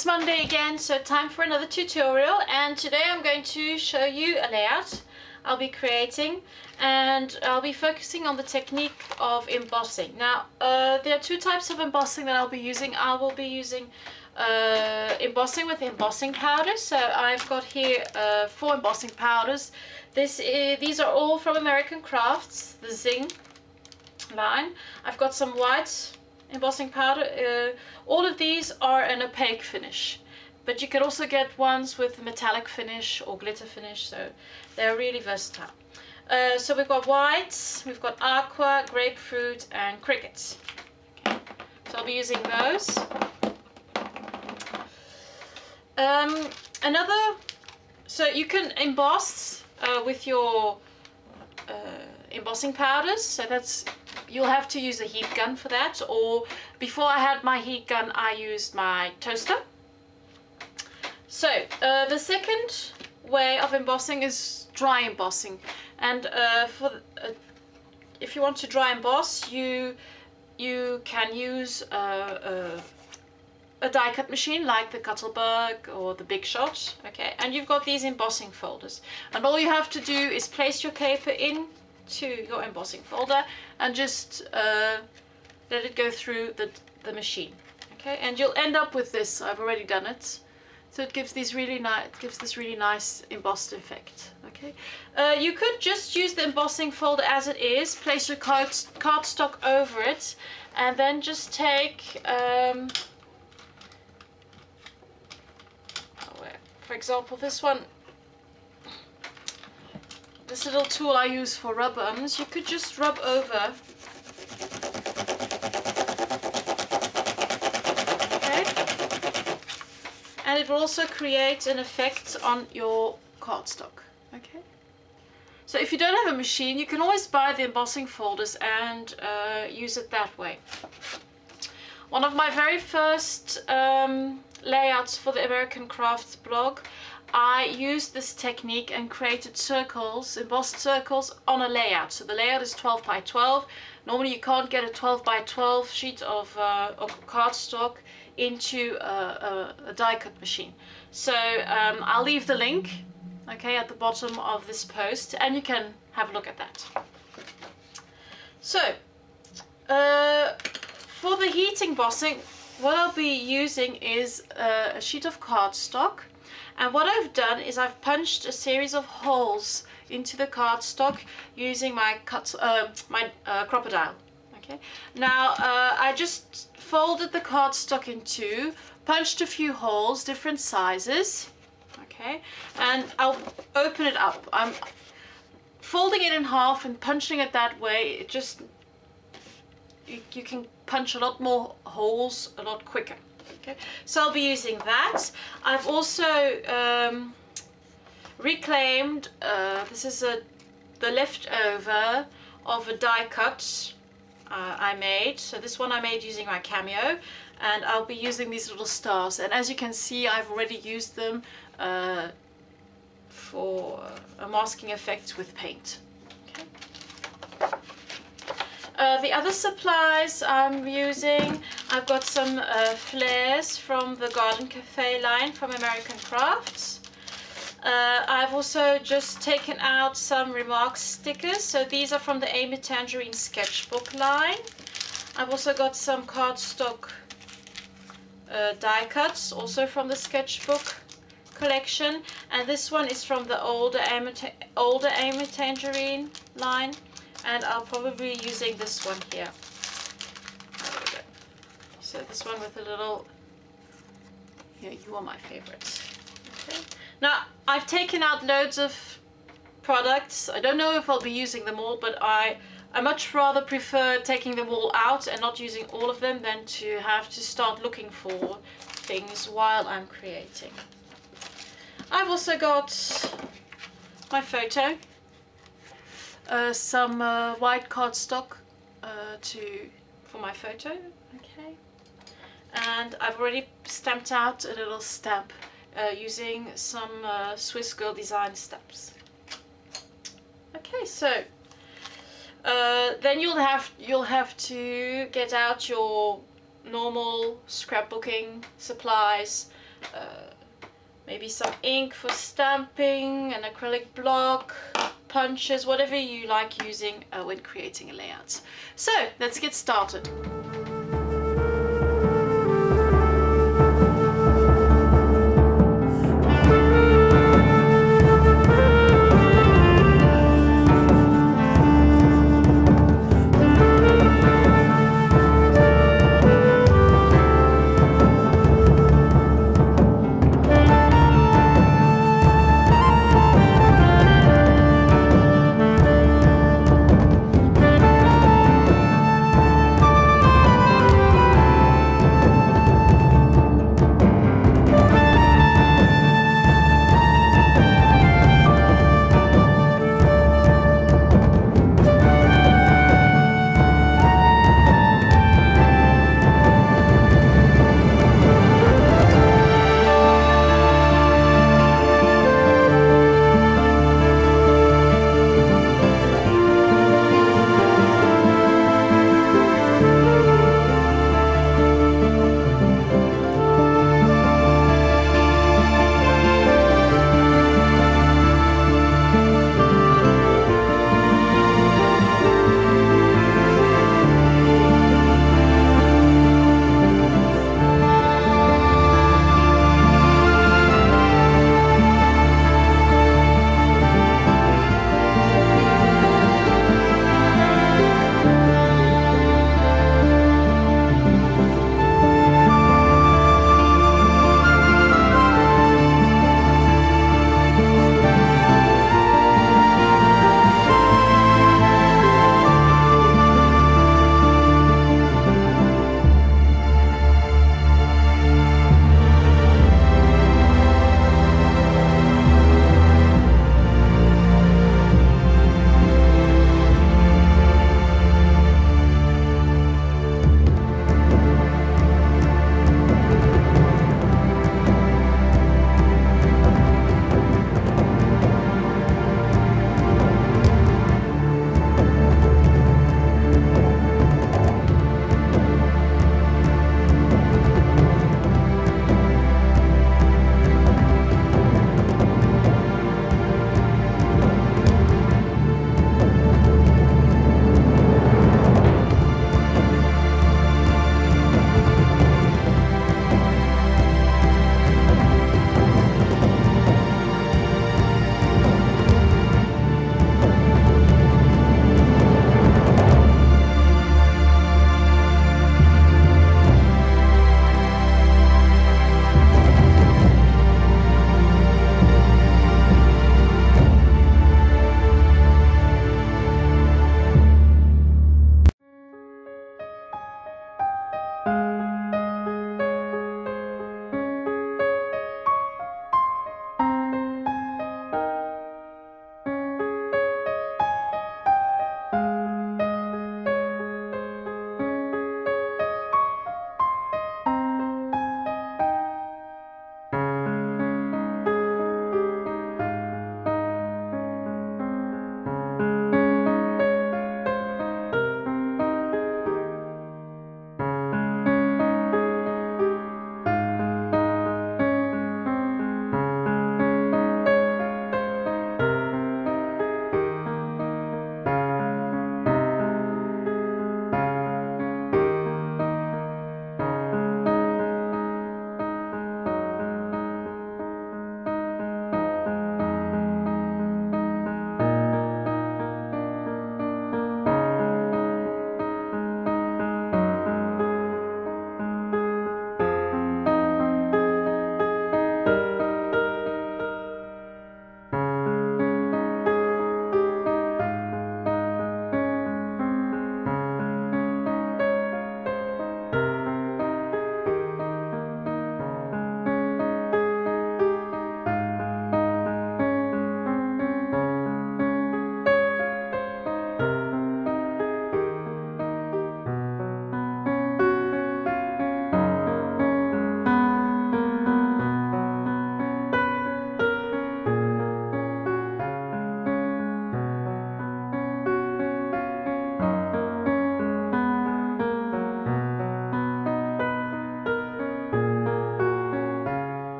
it's Monday again, so time for another tutorial, and today I'm going to show you a layout I'll be creating, and I'll be focusing on the technique of embossing. Now there are two types of embossing that I'll be using. I will be using embossing with embossing powder. So I've got here 4 embossing powders. These are all from American Crafts, the Zing line. I've got some white embossing powder. All of these are an opaque finish, but you can also get ones with metallic finish or glitter finish, so they're really versatile. So we've got white, we've got aqua, grapefruit and cricket. Okay. So I'll be using those. So you can emboss with your embossing powders, so you'll have to use a heat gun for that, or before I had my heat gun I used my toaster. So the second way of embossing is dry embossing, and if you want to dry emboss, you can use a die cut machine like the Cuttlebug or the Big Shot. Okay, and you've got these embossing folders, and all you have to do is place your paper into your embossing folder and just let it go through the machine. Okay, and you'll end up with this. I've already done it, so it gives this really nice embossed effect. Okay, you could just use the embossing folder as it is, place your cardstock over it, and then just take for example this little tool I use for rub-ons. You could just rub over. Okay, and it will also create an effect on your cardstock. Okay, so if you don't have a machine, you can always buy the embossing folders and use it that way. One of my very first layouts for the American Crafts blog, I used this technique and created circles, embossed circles on a layout. So the layout is 12 by 12. Normally you can't get a 12 by 12 sheet of cardstock into a die cut machine. So I'll leave the link, okay, at the bottom of this post, and you can have a look at that. So for the heat embossing, what I'll be using is a sheet of cardstock, and what I've done is I've punched a series of holes into the cardstock using my crocodile. Okay, now I just folded the cardstock in two, punched a few holes, different sizes. Okay, and I'll open it up. I'm folding it in half and punching it that way. It just you can punch a lot more holes a lot quicker. Okay, so I'll be using that. I've also reclaimed, this is the leftover of a die cut I made. So this one I made using my Cameo, and I'll be using these little stars, and as you can see I've already used them for a masking effect with paint. Okay. The other supplies I'm using, I've got some flares from the Garden Cafe line from American Crafts. I've also just taken out some Remarks stickers, so these are from the Amy Tangerine sketchbook line. I've also got some cardstock die cuts, also from the sketchbook collection, and this one is from the older Amy Tangerine line. And I'll probably be using this one here. There we go. So this one with a little, yeah, you are my favorites. Okay. Now I've taken out loads of products. I don't know if I'll be using them all, but I much rather prefer taking them all out and not using all of them than to have to start looking for things while I'm creating. I've also got my some white cardstock for my photo. Okay, and I've already stamped out a little stamp using some Swiss Girl Design stamps. Okay, so then you'll have to get out your normal scrapbooking supplies, maybe some ink for stamping, an acrylic block, punches, whatever you like using when creating a layout. So let's get started.